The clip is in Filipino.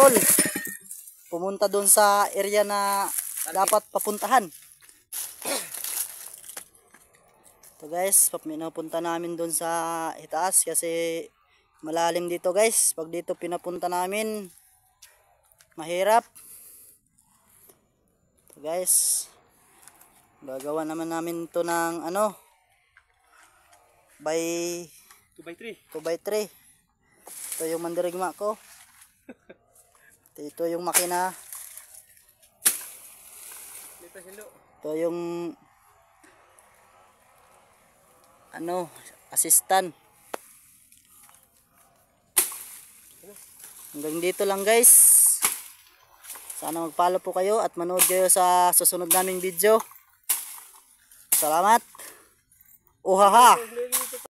tol. Pumunta doon sa area na dapat papuntahan. Ito guys, pinapunta namin doon sa itaas kasi malalim dito guys. Pag dito pinapunta namin, mahirap. Ito guys, gagawa naman namin ito ng ano, by 2x3. Ito yung mandirigma ko. Ito yung makina. Ito yung ano, assistant. Hanggang dito lang guys. Sana mag-follow po kayo at manood kayo sa susunod naming video. Salamat. Uhaha.